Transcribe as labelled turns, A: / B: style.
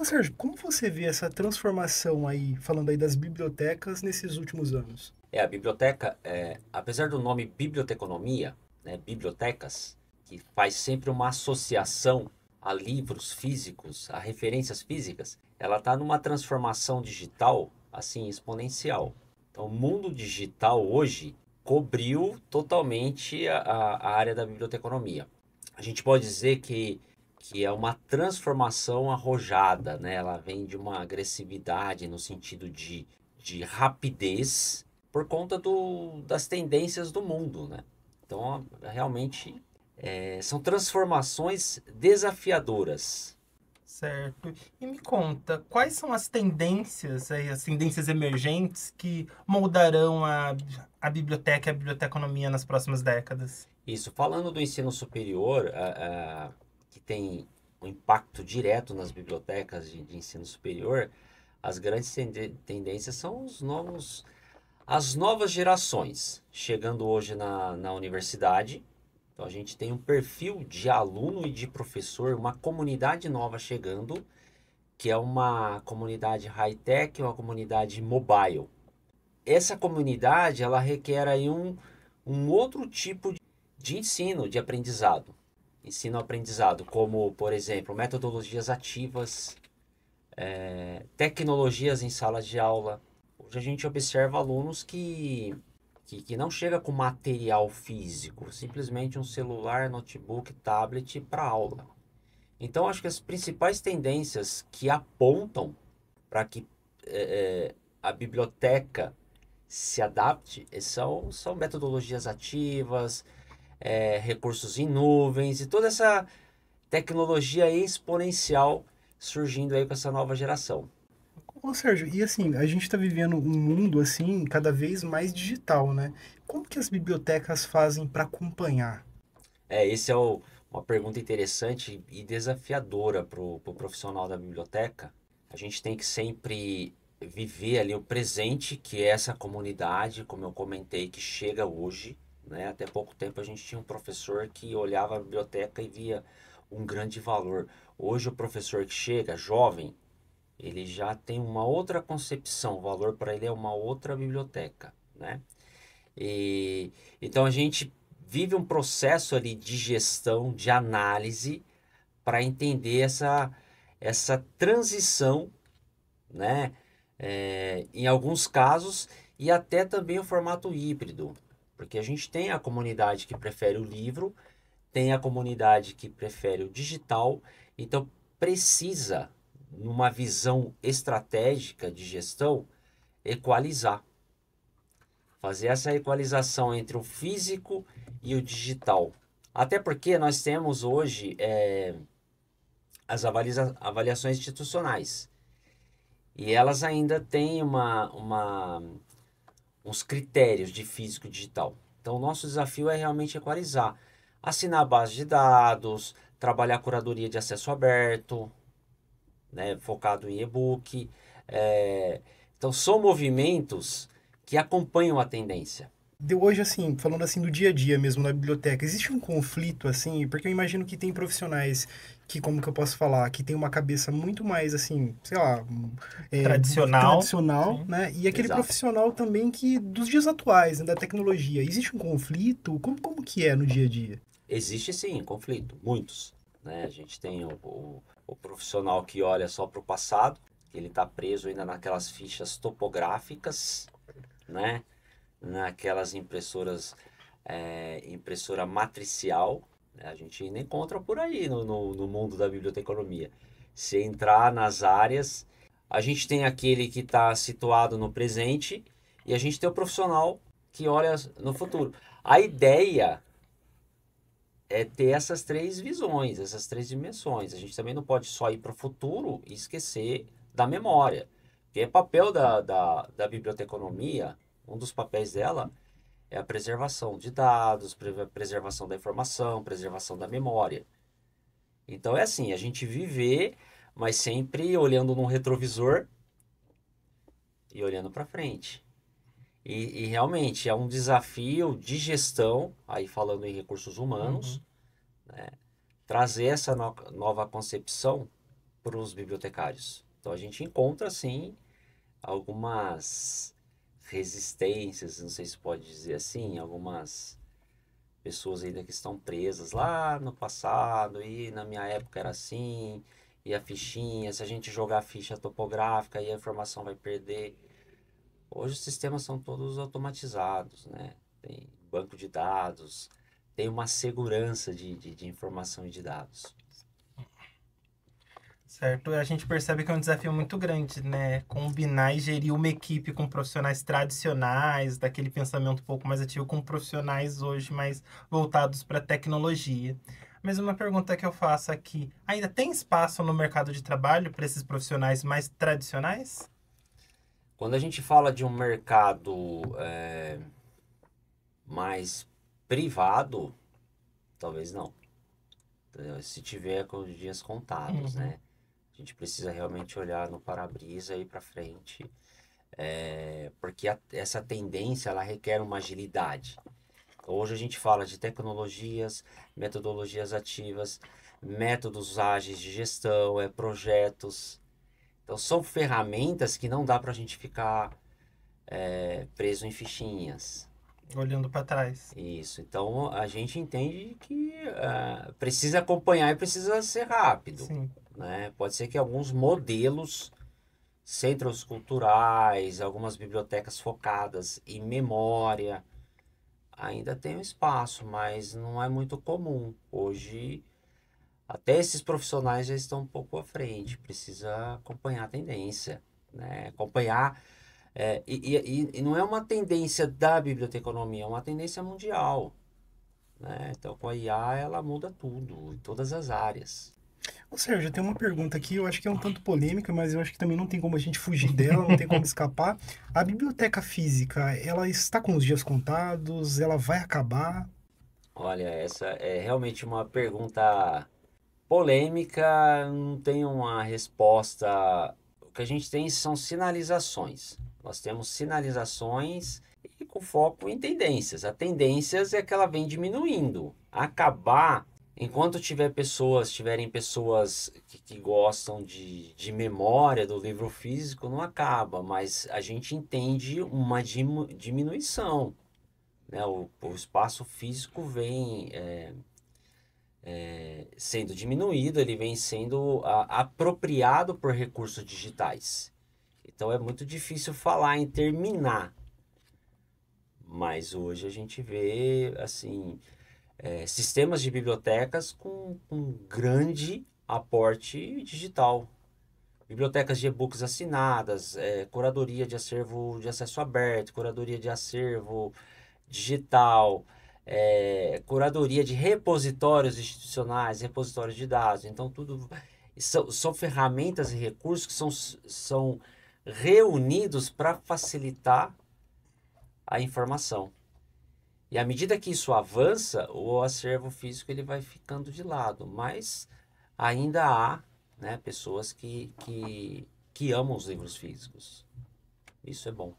A: Sérgio, como você vê essa transformação aí, falando aí das bibliotecas nesses últimos anos?
B: A biblioteca, apesar do nome biblioteconomia, né, bibliotecas, que faz sempre uma associação a livros físicos, a referências físicas, ela está numa transformação digital, assim, exponencial. Então, o mundo digital hoje cobriu totalmente a área da biblioteconomia. A gente pode dizer que é uma transformação arrojada, né? Ela vem de uma agressividade no sentido de rapidez por conta das tendências do mundo, né? Então, realmente, são transformações desafiadoras.
C: Certo. E me conta, quais são as tendências, aí, as tendências emergentes que moldarão a biblioteca e a biblioteconomia nas próximas décadas?
B: Isso, falando do ensino superior, que tem um impacto direto nas bibliotecas de ensino superior, as grandes tendências são as novas gerações chegando hoje na universidade. Então a gente tem um perfil de aluno e de professor, uma comunidade nova chegando, que é uma comunidade high-tech, uma comunidade mobile. Essa comunidade ela requer aí um outro tipo de ensino, de aprendizado. Ensino-aprendizado, como, por exemplo, metodologias ativas, tecnologias em salas de aula. Hoje a gente observa alunos que não chega com material físico, simplesmente um celular, notebook, tablet para aula. Então, acho que as principais tendências que apontam para que a biblioteca se adapte são metodologias ativas, recursos em nuvens e toda essa tecnologia exponencial surgindo aí com essa nova geração.
A: Ô Sérgio, e assim, a gente está vivendo um mundo assim cada vez mais digital, né? Como que as bibliotecas fazem para acompanhar?
B: Esse é uma pergunta interessante e desafiadora para o profissional da biblioteca. A gente tem que sempre viver ali o presente, que é essa comunidade, como eu comentei, que chega hoje, né? Até pouco tempo a gente tinha um professor que olhava a biblioteca e via um grande valor. Hoje o professor que chega, jovem, ele já tem uma outra concepção, o valor para ele é uma outra biblioteca, né? E então a gente vive um processo ali de gestão, de análise para entender essa transição, né? Em alguns casos e até também o formato híbrido, porque a gente tem a comunidade que prefere o livro, tem a comunidade que prefere o digital, então precisa, numa visão estratégica de gestão, equalizar. Fazer essa equalização entre o físico e o digital. Até porque nós temos hoje as avaliações institucionais. E elas ainda têm uns critérios de físico e digital. Então, o nosso desafio é realmente equalizar. Assinar a base de dados, trabalhar a curadoria de acesso aberto, né, focado em e-book. Então, são movimentos que acompanham a tendência.
A: De hoje, assim, falando assim do dia a dia mesmo na biblioteca, existe um conflito, assim, porque eu imagino que tem profissionais que, como que eu posso falar, que tem uma cabeça muito mais, assim, sei lá,
C: Tradicional,
A: tradicional,
C: sim.
A: né? E aquele
B: Exato.
A: profissional também que, dos dias atuais, né, da tecnologia, existe um conflito? Como que é no dia a dia?
B: Existe sim conflito, muitos. Né? A gente tem o profissional que olha só para o passado, que ele está preso ainda naquelas fichas topográficas, né? Naquelas impressoras, impressora matricial. Né? A gente ainda encontra por aí no mundo da biblioteconomia. Se entrar nas áreas, a gente tem aquele que está situado no presente e a gente tem o profissional que olha no futuro. A ideia é ter essas três visões, essas três dimensões. A gente também não pode só ir para o futuro e esquecer da memória. Porque é papel da biblioteconomia, um dos papéis dela é a preservação de dados, preservação da informação, preservação da memória. Então é assim, a gente viver, mas sempre olhando no retrovisor e olhando para frente. E realmente é um desafio de gestão, aí falando em recursos humanos,
C: Uhum.
B: trazer essa nova concepção para os bibliotecários. Então a gente encontra, sim, algumas resistências, não sei se pode dizer assim, algumas pessoas ainda que estão presas lá no passado, e na minha época era assim, e a fichinha, se a gente jogar a ficha topográfica, aí a informação vai perder. Hoje os sistemas são todos automatizados, né? Tem banco de dados, tem uma segurança de informação e de dados.
C: Certo, a gente percebe que é um desafio muito grande, né? Combinar e gerir uma equipe com profissionais tradicionais, daquele pensamento um pouco mais ativo, com profissionais hoje mais voltados para a tecnologia. Mas uma pergunta que eu faço aqui, ainda tem espaço no mercado de trabalho para esses profissionais mais tradicionais?
B: Quando a gente fala de um mercado mais privado, talvez não. Se tiver com os dias contados, né? A gente precisa realmente olhar no para-brisa e ir para frente, porque essa tendência ela requer uma agilidade. Hoje a gente fala de tecnologias, metodologias ativas, métodos ágeis de gestão, projetos. Então são ferramentas que não dá para a gente ficar preso em fichinhas.
C: Olhando para trás.
B: Isso, então a gente entende que precisa acompanhar e precisa ser rápido.
C: Sim.
B: Né? Pode ser que alguns modelos, centros culturais, algumas bibliotecas focadas em memória, ainda tenham espaço, mas não é muito comum. Hoje, até esses profissionais já estão um pouco à frente, precisa acompanhar a tendência, né? Acompanhar, e não é uma tendência da biblioteconomia, é uma tendência mundial. Né? Então, com a IA, ela muda tudo, em todas as áreas.
A: Ô Sérgio, tem uma pergunta aqui, eu acho que é um tanto polêmica, mas eu acho que também não tem como a gente fugir dela, não tem como escapar. A biblioteca física, ela está com os dias contados? Ela vai acabar?
B: Olha, essa é realmente uma pergunta polêmica, não tem uma resposta. O que a gente tem são sinalizações. Nós temos sinalizações e com foco em tendências. A tendências é que ela vem diminuindo. Acabar, enquanto tiverem pessoas que gostam de memória do livro físico, não acaba, mas a gente entende uma diminuição. Né? O espaço físico vem sendo diminuído, ele vem sendo apropriado por recursos digitais. Então é muito difícil falar em terminar. Mas hoje a gente vê assim, sistemas de bibliotecas com grande aporte digital. Bibliotecas de e-books assinadas, curadoria de acervo de acesso aberto, curadoria de acervo digital, curadoria de repositórios institucionais, repositórios de dados. Então, tudo são ferramentas e recursos que são reunidos para facilitar a informação. E à medida que isso avança, o acervo físico ele vai ficando de lado. Mas ainda há, né, pessoas que amam os livros físicos. Isso é bom.